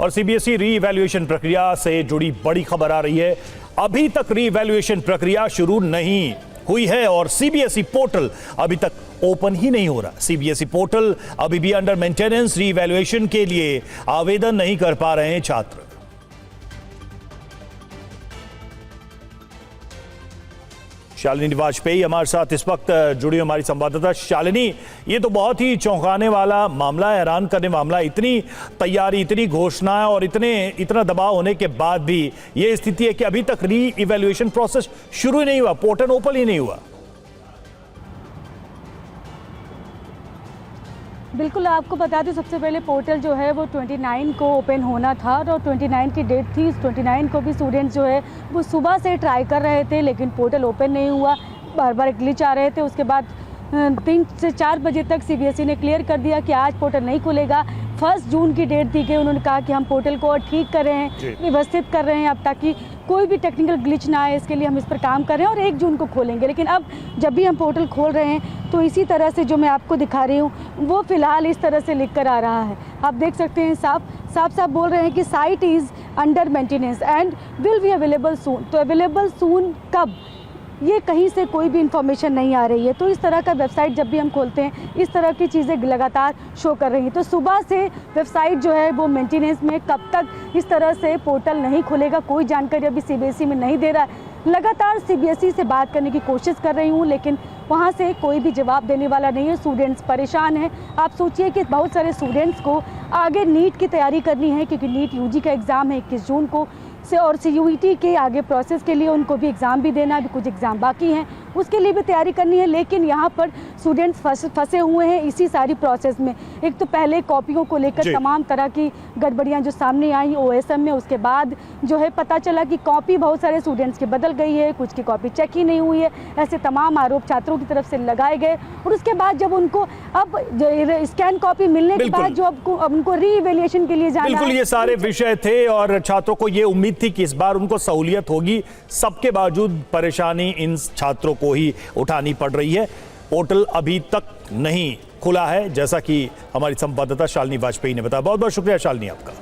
और सीबीएसई री इवैल्यूएशन प्रक्रिया से जुड़ी बड़ी खबर आ रही है। अभी तक री इवैल्यूएशन प्रक्रिया शुरू नहीं हुई है और सीबीएसई पोर्टल अभी तक ओपन ही नहीं हो रहा। सीबीएसई पोर्टल अभी भी अंडर मेंटेनेंस। री इवैल्यूएशन के लिए आवेदन नहीं कर पा रहे हैं छात्र। शालिनी वाजपेयी हमारे साथ इस वक्त जुड़ी हमारी संवाददाता। शालिनी, ये तो बहुत ही चौंकाने वाला मामला है, हैरान करने मामला। इतनी तैयारी, इतनी घोषणाएं और इतना दबाव होने के बाद भी ये स्थिति है कि अभी तक री इवैल्यूएशन प्रोसेस शुरू ही नहीं हुआ, पोर्टल ओपन ही नहीं हुआ। बिल्कुल, आपको बता दूं, सबसे पहले पोर्टल जो है वो 29 को ओपन होना था और 29 की डेट थी। 29 को भी स्टूडेंट्स जो है वो सुबह से ट्राई कर रहे थे, लेकिन पोर्टल ओपन नहीं हुआ, बार बार ग्लिच आ रहे थे। उसके बाद 3 से 4 बजे तक सीबीएसई ने क्लियर कर दिया कि आज पोर्टल नहीं खुलेगा। 1 जून की डेट दी गई। उन्होंने कहा कि हम पोर्टल को और ठीक कर रहे हैं, व्यवस्थित कर रहे हैं अब, ताकि कोई भी टेक्निकल ग्लिच ना आए, इसके लिए हम इस पर काम कर रहे हैं और 1 जून को खोलेंगे। लेकिन अब जब भी हम पोर्टल खोल रहे हैं तो इसी तरह से जो मैं आपको दिखा रही हूँ वो फिलहाल इस तरह से लिख कर आ रहा है। आप देख सकते हैं, साफ बोल रहे हैं कि site is under maintenance and will be available सून। तो अवेलेबल सून कब, ये कहीं से कोई भी इंफॉर्मेशन नहीं आ रही है। तो इस तरह का वेबसाइट जब भी हम खोलते हैं इस तरह की चीज़ें लगातार शो कर रही हैं। तो सुबह से वेबसाइट जो है वो मेंटेनेंस में, कब तक इस तरह से पोर्टल नहीं खुलेगा कोई जानकारी अभी सीबीएसई में नहीं दे रहा है। लगातार सीबीएसई से बात करने की कोशिश कर रही हूँ, लेकिन वहाँ से कोई भी जवाब देने वाला नहीं है। स्टूडेंट्स परेशान हैं। आप सोचिए कि बहुत सारे स्टूडेंट्स को आगे नीट की तैयारी करनी है, क्योंकि नीट यूजी का एग्ज़ाम है 21 जून को से, और सीयूईटी के आगे प्रोसेस के लिए उनको भी एग्ज़ाम भी देना है, अभी कुछ एग्ज़ाम बाकी हैं, उसके लिए भी तैयारी करनी है। लेकिन यहाँ पर स्टूडेंट्स फंसे हुए हैं इसी सारी प्रोसेस में। एक तो पहले कॉपियों को लेकर तमाम तरह की गड़बड़ियाँ जो सामने आई ओएसएम में, उसके बाद जो है पता चला कि कॉपी बहुत सारे स्टूडेंट्स की बदल गई है, कुछ की कॉपी चेक ही नहीं हुई है। ऐसे तमाम आरोप छात्रों की तरफ से लगाए गए और उसके बाद जब उनको अब स्कैन कॉपी मिलने के बाद जो अब उनको री इवैल्यूएशन के लिए जाना, बिल्कुल ये सारे विषय थे और छात्रों को ये उम्मीद थी कि इस बार उनको सहूलियत होगी। सबके बावजूद परेशानी इन छात्रों को ही उठानी पड़ रही है। पोर्टल अभी तक नहीं खुला है, जैसा कि हमारी संवाददाता शालिनी वाजपेयी ने बताया। बहुत बहुत शुक्रिया शालिनी आपका।